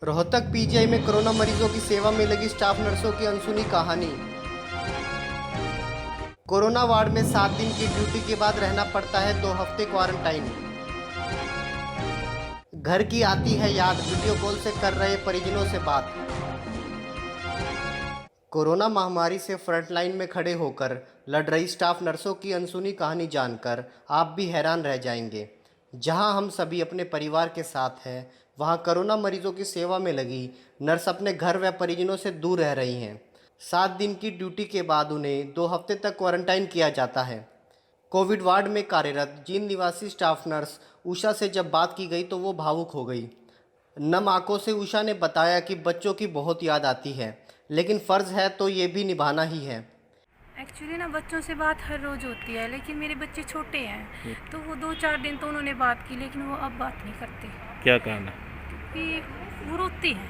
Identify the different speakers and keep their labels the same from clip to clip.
Speaker 1: Rohtak PGI में corona मरीजों की सेवा में लगी स्टाफ नर्सों की अनसुनी कहानी। कोरोना वार्ड में 7 दिन की ड्यूटी के बाद रहना पड़ता है 2 हफ्ते क्वारंटाइन। घर की आती है याद, वीडियो कॉल से कर रहे परिजनों से बात। कोरोना महामारी से फ्रंटलाइन में खड़े होकर लड़ रही स्टाफ नर्सों की अनसुनी कहानी जानकर आप भी हैरान रह जाएंगे। जहां हम सभी अपने परिवार के साथ हैं, वहां कोरोना मरीजों की सेवा में लगी नर्स अपने घर व परिजनों से दूर रह रही हैं। 7 दिन की ड्यूटी के बाद उन्हें 2 हफ्ते तक क्वारंटाइन किया जाता है। कोविड वार्ड में कार्यरत जींद निवासी स्टाफ नर्स उषा से जब बात की गई तो वो भावुक हो गई। नम आंखों से उषा ने बताया कि बच्चों की बहुत याद आती है, लेकिन फ़र्ज़ है तो ये भी निभाना ही है।
Speaker 2: एक्चुअली ना बच्चों से बात हर रोज़ होती है, लेकिन मेरे बच्चे छोटे हैं तो वो 2-4 दिन तो उन्होंने बात की, लेकिन वो अब बात नहीं करते
Speaker 3: क्या कारण है?
Speaker 2: क्योंकि वो रोती हैं।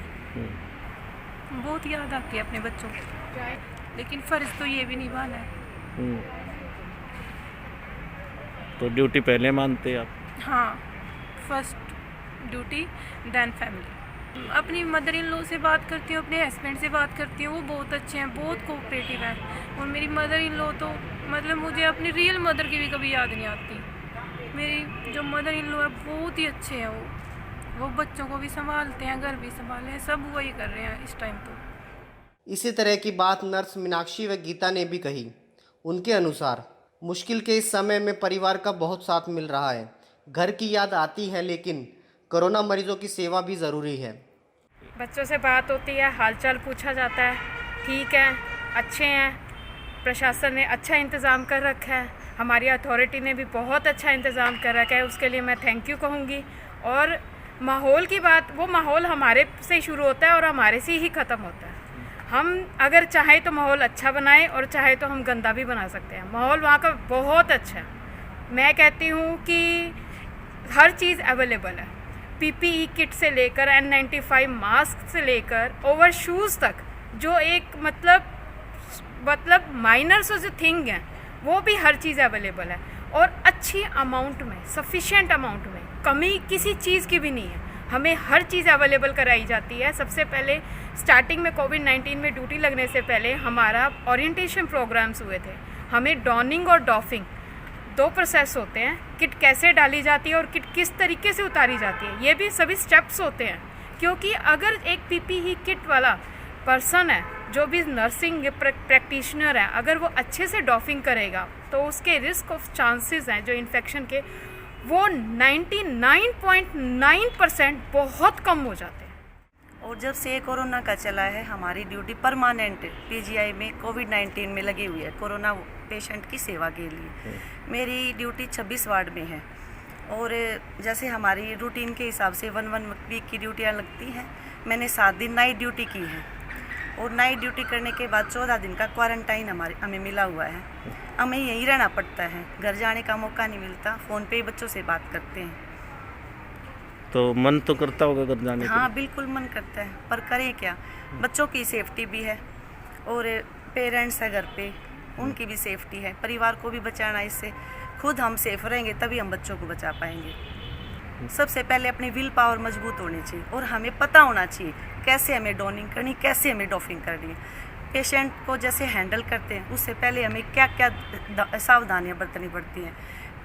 Speaker 2: बहुत याद आती है अपने बच्चों की, लेकिन फ़र्ज़ तो ये भी निभाना है।
Speaker 3: तो ड्यूटी पहले मानते आप?
Speaker 2: हाँ, फर्स्ट ड्यूटी देन फैमिली। अपनी मदर इन लॉ से बात करती हूँ, अपने हस्बैंड से बात करती हूँ, वो बहुत अच्छे हैं, बहुत कोऑपरेटिव हैं। और मेरी मदर इन लॉ तो मतलब मुझे अपनी रियल मदर की भी कभी याद नहीं आती। मेरी जो मदर इन लॉ है बहुत ही अच्छे हैं। वो बच्चों को भी संभालते हैं, घर भी संभाले हैं, सब वही कर रहे हैं इस टाइम तो।
Speaker 1: इसी तरह की बात नर्स मीनाक्षी व गीता ने भी कही। उनके अनुसार मुश्किल के इस समय में परिवार का बहुत साथ मिल रहा है। घर की याद आती है, लेकिन कोरोना मरीजों की सेवा भी ज़रूरी है।
Speaker 2: बच्चों से बात होती है, हालचाल पूछा जाता है, ठीक है, अच्छे हैं, प्रशासन ने अच्छा इंतज़ाम कर रखा है, हमारी अथॉरिटी ने भी बहुत अच्छा इंतज़ाम कर रखा है, उसके लिए मैं थैंक यू कहूँगी। और माहौल की बात, वो माहौल हमारे से शुरू होता है और हमारे से ही ख़त्म होता है। हम अगर चाहें तो माहौल अच्छा बनाएं और चाहे तो हम गंदा भी बना सकते हैं। माहौल वहाँ का बहुत अच्छा है। मैं कहती हूँ कि हर चीज़ अवेलेबल है, पीपीई किट से लेकर N95 मास्क से लेकर ओवर शूज़ तक, जो एक मतलब माइनर से जो थिंग है वो भी हर चीज़ अवेलेबल है और अच्छी अमाउंट में, सफिशिएंट अमाउंट में, कमी किसी चीज़ की भी नहीं है। हमें हर चीज़ अवेलेबल कराई जाती है। सबसे पहले स्टार्टिंग में कोविड-19 में ड्यूटी लगने से पहले हमारा ओरिएंटेशन प्रोग्राम्स हुए थे। हमें डॉनिंग और डॉफिंग 2 प्रोसेस होते हैं। किट कैसे डाली जाती है और किट किस तरीके से उतारी जाती है, ये भी सभी स्टेप्स होते हैं। क्योंकि अगर एक पीपीई किट वाला पर्सन है, जो भी नर्सिंग प्रैक्टिशनर है, अगर वो अच्छे से डॉफिंग करेगा तो उसके रिस्क ऑफ चांसेस हैं जो इन्फेक्शन के, वो 99.9% बहुत कम हो जाते हैं।
Speaker 4: और जब से कोरोना का चला है, हमारी ड्यूटी परमानेंट पीजीआई में कोविड-19 में लगी हुई है, कोरोना पेशेंट की सेवा के लिए। मेरी ड्यूटी 26 वार्ड में है और जैसे हमारी रूटीन के हिसाब से 1 वीक की ड्यूटियाँ लगती हैं। मैंने 7 दिन नाइट ड्यूटी की है और नाइट ड्यूटी करने के बाद 14 दिन का क्वारंटाइन हमें मिला हुआ है। हमें यहीं रहना पड़ता है, घर जाने का मौका नहीं मिलता, फ़ोन पे ही बच्चों से बात करते हैं।
Speaker 3: तो मन तो करता होगा घर जाने के?
Speaker 4: हाँ, बिल्कुल मन करता है, पर करें क्या, बच्चों की सेफ्टी भी है और पेरेंट्स है घर पे, उनकी भी सेफ्टी है, परिवार को भी बचाना। इससे खुद हम सेफ रहेंगे तभी हम बच्चों को बचा पाएंगे। सबसे पहले अपनी विल पावर मजबूत होनी चाहिए और हमें पता होना चाहिए कैसे हमें डॉनिंग करनी, कैसे हमें डॉफिंग करनी है। पेशेंट को जैसे हैंडल करते हैं उससे पहले हमें क्या क्या सावधानियाँ बरतनी पड़ती हैं।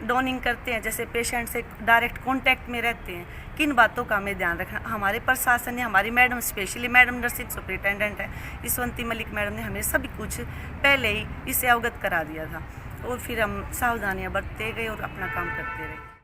Speaker 4: डॉनिंग करते हैं, जैसे पेशेंट से डायरेक्ट कांटेक्ट में रहते हैं, किन बातों का हमें ध्यान रखना। हमारे प्रशासन ने, हमारी madam, specially madam nursing superintendent है ईसवंती मलिक मैडम ने हमें सभी कुछ पहले ही इससे अवगत करा दिया था और फिर हम सावधानियाँ बरतते गए और अपना काम करते रहे।